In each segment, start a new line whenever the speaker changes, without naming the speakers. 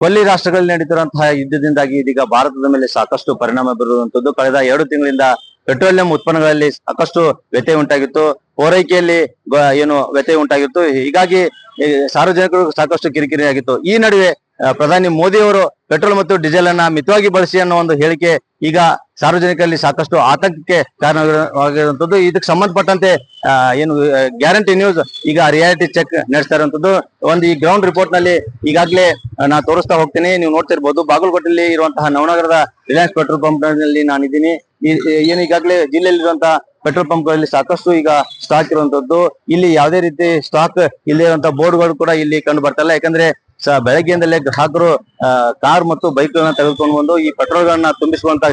ಕೊಲ್ಲಿ ರಾಷ್ಟ್ರಗಳಲ್ಲಿ ನಡೀತಿರುವಂತಹ ಯುದ್ಧದಿಂದಾಗಿ ಇದೀಗ ಭಾರತದ ಮೇಲೆ ಸಾಕಷ್ಟು ಪರಿಣಾಮ ಬೀರುವಂತದ್ದು. ಕಳೆದ 2 ತಿಂಗಳಿಂದ ಪೆಟ್ರೋಲಿಯಂ ಉತ್ಪನ್ನಗಳಲ್ಲಿ ಸಾಕಷ್ಟು ವ್ಯತ್ಯಯ ಉಂಟಾಗಿತ್ತು, ಪೂರೈಕೆಯಲ್ಲಿ ಏನು ವ್ಯತ್ಯಯ ಉಂಟಾಗಿತ್ತು. ಹೀಗಾಗಿ ಸಾರ್ವಜನಿಕರು ಸಾಕಷ್ಟು ಕಿರಿಕಿರಿ ಆಗಿತ್ತು. ಈ ನಡುವೆ ಪ್ರಧಾನಿ ಮೋದಿ ಅವರು ಪೆಟ್ರೋಲ್ ಮತ್ತು ಡೀಸೆಲ್ ಅನ್ನ ಮಿತವಾಗಿ ಬಳಸಿ ಅನ್ನೋ ಒಂದು ಹೇಳಿಕೆ ಈಗ ಸಾರ್ವಜನಿಕರಲ್ಲಿ ಸಾಕಷ್ಟು ಆತಂಕಕ್ಕೆ ಕಾರಣವಾಗಿರುವಂತದ್ದು. ಇದಕ್ಕೆ ಸಂಬಂಧಪಟ್ಟಂತೆ ಏನು ಗ್ಯಾರಂಟಿ ನ್ಯೂಸ್ ಈಗ ರಿಯಾಲಿಟಿ ಚೆಕ್ ನಡೆಸ್ತಾ ಇರುವಂತದ್ದು. ಈ ಗ್ರೌಂಡ್ ರಿಪೋರ್ಟ್ ನಲ್ಲಿ ಈಗಾಗಲೇ ನಾ ತೋರಿಸ್ತಾ ಹೋಗ್ತೀನಿ, ನೀವು ನೋಡ್ತಿರ್ಬೋದು. ಬಾಗಲಕೋಟೆಯಲ್ಲಿ ಇರುವಂತಹ ನವನಗರದ ರಿಲಯನ್ಸ್ ಪೆಟ್ರೋಲ್ ಪಂಪ್ ನಲ್ಲಿ ನಾನಿದ್ದೀನಿ. ಏನು ಈಗಾಗಲೇ ಜಿಲ್ಲೆಯಲ್ಲಿರುವಂತಹ ಪೆಟ್ರೋಲ್ ಪಂಪ್ ಗಳಲ್ಲಿ ಸಾಕಷ್ಟು ಈಗ ಸ್ಟಾಕ್ ಇರುವಂತದ್ದು. ಇಲ್ಲಿ ಯಾವುದೇ ರೀತಿ ಸ್ಟಾಕ್ ಇಲ್ಲದೆ ಇರುವಂತಹ ಬೋರ್ಡ್ಗಳು ಕೂಡ ಇಲ್ಲಿ ಕಂಡು ಬರ್ತಾ ಇಲ್ಲ. ಯಾಕಂದ್ರೆ ಬೆಳಗ್ಗೆಯಿಂದಲೇ ಗ್ರಾಹಕರು ಕಾರ್ ಮತ್ತು ಬೈಕ್ ಗಳನ್ನ ತೆಗೆದುಕೊಂಡು ಬಂದು ಈ ಪೆಟ್ರೋಲ್ ಗಳನ್ನ ತುಂಬಿಸುವಂತ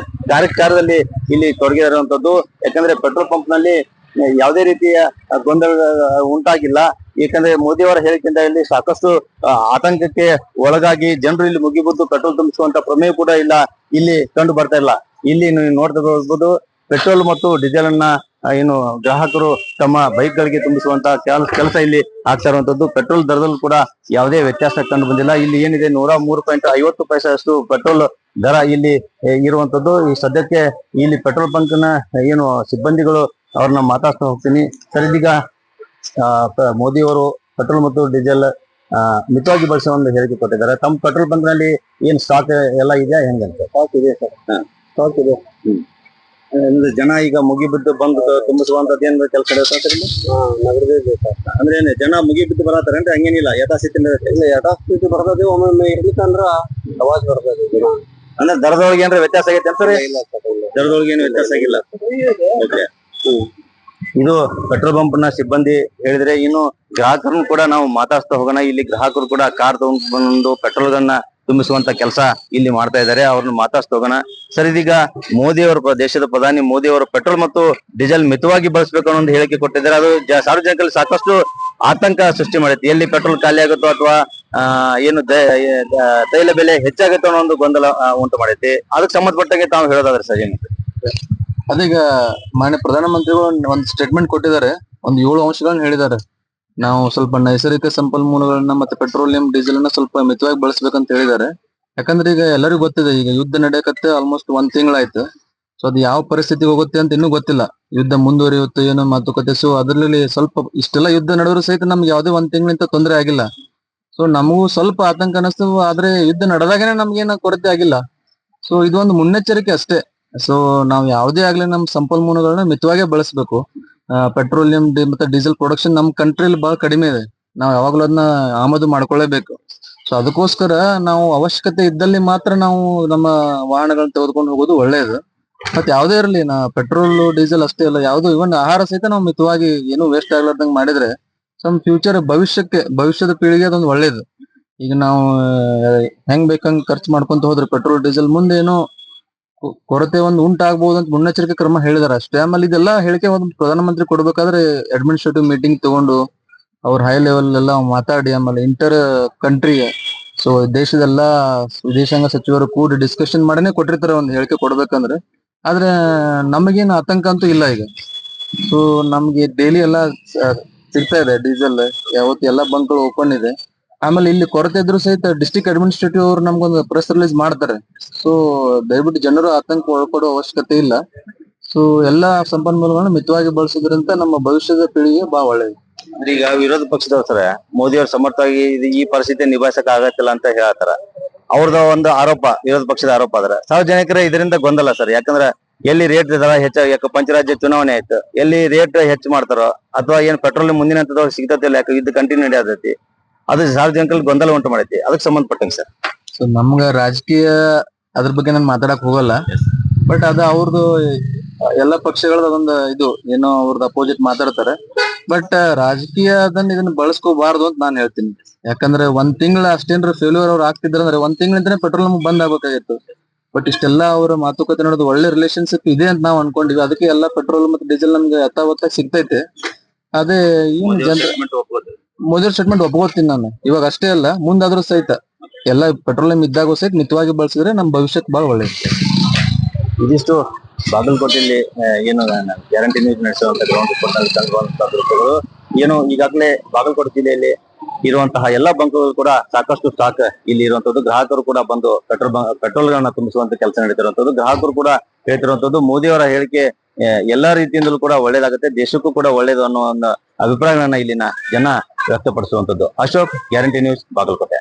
ಕಾರ್ಯದಲ್ಲಿ ಇಲ್ಲಿ ತೊಡಗಿರುವಂತದ್ದು. ಯಾಕಂದ್ರೆ ಪೆಟ್ರೋಲ್ ಪಂಪ್ ನಲ್ಲಿ ಯಾವುದೇ ರೀತಿಯ ಗೊಂದಲ ಉಂಟಾಗಿಲ್ಲ. ಯಾಕಂದ್ರೆ ಮೋದಿ ಅವರ ಹೇಳಿಕೆಯಿಂದ ಇಲ್ಲಿ ಸಾಕಷ್ಟು ಆತಂಕಕ್ಕೆ ಒಳಗಾಗಿ ಜನರು ಇಲ್ಲಿ ಮುಗಿಬಿದ್ದು ಪೆಟ್ರೋಲ್ ತುಂಬಿಸುವಂತ ಪ್ರಮೇಯ ಕೂಡ ಇಲ್ಲ, ಇಲ್ಲಿ ಕಂಡು ಬರ್ತಾ ಇಲ್ಲ. ಇಲ್ಲಿ ನೀವು ನೋಡ್ತಾ ಹೋಗ್ಬೋದು, ಪೆಟ್ರೋಲ್ ಮತ್ತು ಡೀಸೆಲ್ ಅನ್ನ ಏನು ಗ್ರಾಹಕರು ತಮ್ಮ ಬೈಕ್ ಗಳಿಗೆ ತುಂಬಿಸುವಂತ ಕೆಲಸ ಇಲ್ಲಿ ಆಗ್ತಾ ಇರುವಂತದ್ದು. ಪೆಟ್ರೋಲ್ ದರದಲ್ಲೂ ಕೂಡ ಯಾವುದೇ ವ್ಯತ್ಯಾಸ ಕಂಡು ಬಂದಿಲ್ಲ. ಇಲ್ಲಿ ಏನಿದೆ 103.50 ಅಷ್ಟು ಪೆಟ್ರೋಲ್ ದರ ಇಲ್ಲಿ ಇರುವಂತದ್ದು. ಈ ಸದ್ಯಕ್ಕೆ ಇಲ್ಲಿ ಪೆಟ್ರೋಲ್ ಬಂಕ್ ನ ಏನು ಸಿಬ್ಬಂದಿಗಳು ಅವ್ರನ್ನ ಮಾತಾಡ್ತಾ ಹೋಗ್ತೀನಿ. ಸರ್, ಇದೀಗ ಮೋದಿ ಅವರು ಪೆಟ್ರೋಲ್ ಮತ್ತು ಡೀಸೆಲ್ ಮಿತವಾಗಿ ಬಳಸುವ ಒಂದು ಹೇಳಿಕೆ ಕೊಟ್ಟಿದ್ದಾರೆ. ತಮ್ಮ ಪೆಟ್ರೋಲ್ ಬಂಕ್ ನಲ್ಲಿ ಏನ್ ಸ್ಟಾಕ್ ಎಲ್ಲ ಇದೆಯಾ, ಹೆಂಗಂತ? ಸ್ಟಾಕ್ ಇದೆ ಸರ್, ಸ್ಟಾಕ್ ಇದೆ. ಜನ ಈಗ ಮುಗಿಬಿದ್ದು ಬಂದು ತುಂಬಿಸುವಂತದ್ದು ಏನ್ ಕೆಲಸ ನಡೆದಿದೆ ಅಂದ್ರೆ ಏನ್ ಜನ ಮುಗಿಬಿದ್ದು ಬರತ್ತಾರೇನ್ರಿ? ಹಂಗೇನಿಲ್ಲ, ಯಥಾಸ್ಥಿತಿ ಇಲ್ಲ, ಯಥಾಸ್ಥಿತಿ ಬರ್ತದೆ. ಒಮ್ಮೊಮ್ಮೆ ಇರ್ಲಿಕ್ಕಂದ್ರ ಅವಾಜ್ ಬರ್ತದೆ. ಅಂದ್ರೆ ದರದೊಳಗೆ ಏನ್ರ ವ್ಯತ್ಯಾಸ ಆಗೈತೆ ಅಂತಾರೆ? ಇಲ್ಲ, ದರದೊಳಗೆ ಏನು ವ್ಯತ್ಯಾಸ ಆಗಿಲ್ಲ. ಇದು ಪೆಟ್ರೋಲ್ ಪಂಪ್ ನ ಸಿಬ್ಬಂದಿ ಹೇಳಿದ್ರೆ. ಇನ್ನು ಗ್ರಾಹಕರನ್ನು ಕೂಡ ನಾವು ಮಾತಾಡ್ತಾ ಹೋಗೋಣ. ಇಲ್ಲಿ ಗ್ರಾಹಕರು ಕೂಡ ಕಾರ್ ತಗೊಂಡು ಬಂದು ಪೆಟ್ರೋಲ್ ಗಳನ್ನ ತುಂಬಿಸುವಂತ ಕೆಲಸ ಇಲ್ಲಿ ಮಾಡ್ತಾ ಇದ್ದಾರೆ. ಅವ್ರನ್ನ ಮಾತಾಡ್ತಾ ಹೋಗೋಣ. ಸರ್, ಇದೀಗ ಮೋದಿ ಅವರು, ದೇಶದ ಪ್ರಧಾನಿ ಮೋದಿ ಅವರು ಪೆಟ್ರೋಲ್ ಮತ್ತು ಡೀಸೆಲ್ ಮಿತವಾಗಿ ಬಳಸಬೇಕು ಅನ್ನೋ ಒಂದು ಹೇಳಿಕೆ ಕೊಟ್ಟಿದ್ದಾರೆ. ಅದು ಸಾರ್ವಜನಿಕರಲ್ಲಿ ಸಾಕಷ್ಟು ಆತಂಕ ಸೃಷ್ಟಿ ಮಾಡೈತಿ. ಎಲ್ಲಿ ಪೆಟ್ರೋಲ್ ಖಾಲಿ ಆಗುತ್ತೋ ಅಥವಾ ಏನು ತೈಲ ಬೆಲೆ ಹೆಚ್ಚಾಗುತ್ತೋ ಅನ್ನೋ ಒಂದು ಗೊಂದಲ ಉಂಟು ಮಾಡೈತಿ. ಅದಕ್ಕೆ ಸಂಬಂಧಪಟ್ಟಂಗೆ ತಾವು ಹೇಳೋದಾದ್ರೆ ಸರ್ ಏನು?
ಅದೀಗ ಮಾನ್ಯ ಪ್ರಧಾನಮಂತ್ರಿಗಳು ಒಂದು ಸ್ಟೇಟ್ಮೆಂಟ್ ಕೊಟ್ಟಿದ್ದಾರೆ. ಒಂದು 7 ಅಂಶಗಳನ್ನ ಹೇಳಿದ್ದಾರೆ. ನಾವು ಸ್ವಲ್ಪ ನೈಸರ್ಗಿಕ ಸಂಪನ್ಮೂಲಗಳನ್ನ ಮತ್ತೆ ಪೆಟ್ರೋಲಿಯಂ ಡೀಸೆಲ್ ಅನ್ನ ಸ್ವಲ್ಪ ಮಿತವಾಗಿ ಬಳಸ್ಬೇಕಂತ ಹೇಳಿದ್ದಾರೆ. ಯಾಕಂದ್ರೆ ಈಗ ಎಲ್ಲರಿಗೂ ಗೊತ್ತಿದೆ, ಈಗ ಯುದ್ಧ ನಡೆಯಕತ್ತೆ ಆಲ್ಮೋಸ್ಟ್ 1 ತಿಂಗಳಾಯ್ತು. ಸೊ ಅದು ಯಾವ ಪರಿಸ್ಥಿತಿ ಹೋಗುತ್ತೆ ಅಂತ ಇನ್ನೂ ಗೊತ್ತಿಲ್ಲ. ಯುದ್ಧ ಮುಂದುವರಿಯುತ್ತೆ ಏನೋ ಮಾತುಕತೆ. ಸೊ ಅದ್ರಲ್ಲಿ ಸ್ವಲ್ಪ ಇಷ್ಟೆಲ್ಲ ಯುದ್ಧ ನಡೆದ್ರು ಸಹಿತ ನಮ್ಗೆ ಯಾವುದೇ 1 ತಿಂಗಳಿಂದ ತೊಂದರೆ ಆಗಿಲ್ಲ. ಸೊ ನಮಗೂ ಸ್ವಲ್ಪ ಆತಂಕ ಅನಿಸ್ತು. ಆದ್ರೆ ಯುದ್ಧ ನಡೆದಾಗನೇ ನಮ್ಗೇನು ಕೊರತೆ ಆಗಿಲ್ಲ. ಸೊ ಇದೊಂದು ಮುನ್ನೆಚ್ಚರಿಕೆ ಅಷ್ಟೇ. ಸೊ ನಾವು ಯಾವುದೇ ಆಗ್ಲಿ ನಮ್ಮ ಸಂಪನ್ಮೂಲಗಳನ್ನ ಮಿತವಾಗೇ ಬಳಸಬೇಕು. ಪೆಟ್ರೋಲಿಯಂ ಮತ್ತೆ ಡೀಸೆಲ್ ಪ್ರೊಡಕ್ಷನ್ ನಮ್ಮ ಕಂಟ್ರಿಲಿ ಬಹಳ ಕಡಿಮೆ ಇದೆ. ನಾವು ಯಾವಾಗ್ಲೂ ಅದನ್ನ ಆಮದು ಮಾಡ್ಕೊಳ್ಳೇಬೇಕು. ಸೊ ಅದಕ್ಕೋಸ್ಕರ ನಾವು ಅವಶ್ಯಕತೆ ಇದ್ದಲ್ಲಿ ಮಾತ್ರ ನಾವು ನಮ್ಮ ವಾಹನಗಳನ್ನ ತೆಗೆದುಕೊಂಡು ಹೋಗೋದು ಒಳ್ಳೇದು. ಮತ್ತೆ ಯಾವುದೇ ಇರಲಿ, ಪೆಟ್ರೋಲ್ ಡೀಸೆಲ್ ಅಷ್ಟೇ ಅಲ್ಲ, ಯಾವ್ದು ಇವನ್ ಆಹಾರ ಸಹಿತ ನಾವು ಮಿತವಾಗಿ ಏನು ವೇಸ್ಟ್ ಆಗ್ಲಾರ್ದಂಗ್ ಮಾಡಿದ್ರೆ ಸಮ್ ಫ್ಯೂಚರ್ ಭವಿಷ್ಯದ ಪೀಳಿಗೆ ಅದೊಂದು ಒಳ್ಳೇದು. ಈಗ ನಾವು ಹೆಂಗ್ ಬೇಕಂಗ್ ಖರ್ಚು ಮಾಡ್ಕೊಂತ ಹೋದ್ರೆ ಪೆಟ್ರೋಲ್ ಡೀಸೆಲ್ ಮುಂದೆ ಏನೋ ಕೊರತೆ ಒಂದು ಉಂಟಾಗಬಹುದು ಅಂತ ಮುನ್ನೆಚ್ಚರಿಕೆ ಕ್ರಮ ಹೇಳಿದಾರೆ ಅಷ್ಟೇ. ಆಮೇಲೆ ಇದೆಲ್ಲ ಹೇಳಿಕೆ ಒಂದು ಪ್ರಧಾನಮಂತ್ರಿ ಕೊಡ್ಬೇಕಾದ್ರೆ ಅಡ್ಮಿನಿಸ್ಟ್ರೇಟಿವ್ ಮೀಟಿಂಗ್ ತಗೊಂಡು ಅವ್ರ ಹೈ ಲೆವೆಲ್ ಎಲ್ಲ ಮಾತಾಡಿ ಆಮೇಲೆ ಇಂಟರ್ ಕಂಟ್ರಿ, ಸೊ ದೇಶದೆಲ್ಲ ವಿದೇಶಾಂಗ ಸಚಿವರು ಕೂಡಿ ಡಿಸ್ಕಷನ್ ಮಾಡಿನೇ ಕೊಟ್ಟಿರ್ತಾರೆ ಒಂದು ಹೇಳಿಕೆ ಕೊಡ್ಬೇಕಂದ್ರೆ. ಆದ್ರೆ ನಮಗೇನು ಆತಂಕ ಅಂತೂ ಇಲ್ಲ ಈಗ. ಸೊ ನಮ್ಗೆ ಡೈಲಿ ಎಲ್ಲ ಸಿಗ್ತಾ ಇದೆ ಡೀಸೆಲ್, ಯಾವತ್ತು ಎಲ್ಲ ಬಂಕ್ಗಳು ಓಪನ್ ಇದೆ. ಆಮೇಲೆ ಇಲ್ಲಿ ಕೊರತೆ ಇದ್ರು ಸಹಿತ ಡಿಸ್ಟ್ರಿಕ್ಟ್ ಅಡ್ಮಿನಿಸ್ಟ್ರೇಟಿವ್ ಅವರು ನಮ್ಗೊಂದು ಪ್ರೆಸ್ ರಿಲೀಸ್ ಮಾಡ್ತಾರೆ. ಸೊ ದಯವಿಟ್ಟು ಜನರು ಆತಂಕ ಒಳಪಡುವ ಅವಶ್ಯಕತೆ ಇಲ್ಲ. ಸೊ ಎಲ್ಲಾ ಸಂಪನ್ಮೂಲಗಳನ್ನ ಮಿತವಾಗಿ ಬಳಸೋದ್ರಿಂದ ನಮ್ಮ ಭವಿಷ್ಯದ ಪೀಳಿಗೆ ಬಹಳ ಒಳ್ಳೇದು.
ಈಗ ವಿರೋಧ ಪಕ್ಷದವ್ರ ಸರ ಮೋದಿ ಅವ್ರ ಸಮರ್ಥವಾಗಿ ಈ ಪರಿಸ್ಥಿತಿ ನಿಭಾಯಿಸಕ್ ಆಗತ್ತಿಲ್ಲ ಅಂತ ಹೇಳ್ತಾರ. ಅವ್ರದ ಒಂದು ಆರೋಪ, ವಿರೋಧ ಪಕ್ಷದ ಆರೋಪ ಆದ್ರೆ ಸಾರ್ವಜನಿಕರ ಇದರಿಂದ ಗೊಂದಲ ಸರ್. ಯಾಕಂದ್ರೆ ಎಲ್ಲಿ ರೇಟ್ ದರ ಹೆಚ್ಚ ಪಂಚರಾಜ್ಯ ಚುನಾವಣೆ ಆಯ್ತು, ಎಲ್ಲಿ ರೇಟ್ ಹೆಚ್ಚು ಮಾಡ್ತಾರೋ ಅಥವಾ ಏನ್ ಪೆಟ್ರೋಲ್ ಮುಂದಿನ ಹಂತದೊಳಗೆ ಸಿಗ್ತತಿಲ್ಲ, ಯಾಕೆ ಇದು ಕಂಟಿನ್ಯೂ ನಡೆಯತೈತಿ, ಅದು ಸಾರ್ವಜನಿಕರಲ್ಲಿ ಗೊಂದಲ ಉಂಟು ಮಾಡೈತಿ. ಅದಕ್ಕೆ ಸಂಬಂಧಪಟ್ಟಂಗೆ ಸರ್.
ಸೊ ನಮ್ಗ ರಾಜಕೀಯ ಅದ್ರ ಬಗ್ಗೆ ನಾನು ಮಾತಾಡಕ್ ಹೋಗಲ್ಲ. ಬಟ್ ಅದ ಅವ್ರದ್ದು ಎಲ್ಲ ಪಕ್ಷಗಳದ ಅದೊಂದು ಇದು ಏನೋ ಅವ್ರದ್ದು ಅಪೋಸಿಟ್ ಮಾತಾಡ್ತಾರೆ. ಬಟ್ ರಾಜಕೀಯದನ್ನ ಇದನ್ನ ಬಳಸ್ಕೋಬಾರ್ದು ಅಂತ ನಾನು ಹೇಳ್ತೀನಿ. ಯಾಕಂದ್ರೆ 1 ತಿಂಗಳ ಅಷ್ಟೇನ್ರ ಫೇಲ್ಯೂರ್ ಅವ್ರು ಆಗ್ತಿದ್ರ ಅಂದ್ರೆ 1 ತಿಂಗಳಿಂದನೇ ಪೆಟ್ರೋಲ್ ನಮ್ಗೆ ಬಂದ್ ಆಗ್ಬೇಕಾಗಿತ್ತು. ಬಟ್ ಇಷ್ಟೆಲ್ಲ ಅವರ ಮಾತುಕತೆ ನಡೆದು ಒಳ್ಳೆ ರಿಲೇಶನ್ಶಿಪ್ ಇದೆ ಅಂತ ನಾವು ಅನ್ಕೊಂಡಿವಿ. ಅದಕ್ಕೆ ಎಲ್ಲ ಪೆಟ್ರೋಲ್ ಮತ್ತೆ ಡೀಸೆಲ್ ನಮ್ಗೆ ಯಥಾವತ್ತಾಗಿ ಸಿಗ್ತೈತೆ. ಅದೇ ಮೋದಿ ಸ್ಟೇಟ್ಮೆಂಟ್ ಒಪ್ಕೋತೀನಿ ನಾನು. ಇವಾಗ ಅಷ್ಟೇ ಅಲ್ಲ, ಮುಂದಾದ್ರೂ ಸಹಿತ ಎಲ್ಲ ಪೆಟ್ರೋಲಿಯಂ ಇದ್ದಾಗೂ ಸಹಿತ ಮಿತವಾಗಿ ಬಳಸಿದ್ರೆ ನಮ್ ಭವಿಷ್ಯಕ್ಕೆ ಬಹಳ ಒಳ್ಳೇದು.
ಇದಿಷ್ಟು ಬಾಗಲಕೋಟೆಯಲ್ಲಿ ಏನು ಗ್ಯಾರಂಟಿ ನ್ಯೂಸ್ ನಡೆಸುವಂತ ಗ್ರೌಂಡ್ ರಿಪೋರ್ಟ್ ನಲ್ಲಿ ಕಂಡುಬರುವಂತಹ ದೃಶ್ಯಗಳು. ಏನು ಈಗಾಗಲೇ ಬಾಗಲಕೋಟೆ ಜಿಲ್ಲೆಯಲ್ಲಿ ಇರುವಂತಹ ಎಲ್ಲಾ ಬಂಕ್ಗಳು ಕೂಡ ಸಾಕಷ್ಟು ಸ್ಟಾಕ್ ಇಲ್ಲಿ ಇರುವಂತದ್ದು. ಗ್ರಾಹಕರು ಕೂಡ ಬಂದು ಪೆಟ್ರೋಲ್ ಗಳನ್ನ ತುಂಬಿಸುವಂತ ಕೆಲಸ ನಡೀತಿರುವಂತದ್ದು. ಗ್ರಾಹಕರು ಕೂಡ ಹೇಳ್ತಿರುವಂತದ್ದು ಮೋದಿಯವರ ಹೇಳಿಕೆ ಎಲ್ಲಾ ರೀತಿಯಿಂದಲೂ ಕೂಡ ಒಳ್ಳೇದಾಗುತ್ತೆ, ದೇಶಕ್ಕೂ ಕೂಡ ಒಳ್ಳೇದು ಅನ್ನೋ ಒಂದು ಅಭಿಪ್ರಾಯಗಳನ್ನ ಇಲ್ಲಿನ ಜನ ವ್ಯಕ್ತಪಡಿಸುವಂತದ್ದು. Ashok, guarantee news, Bagalkot.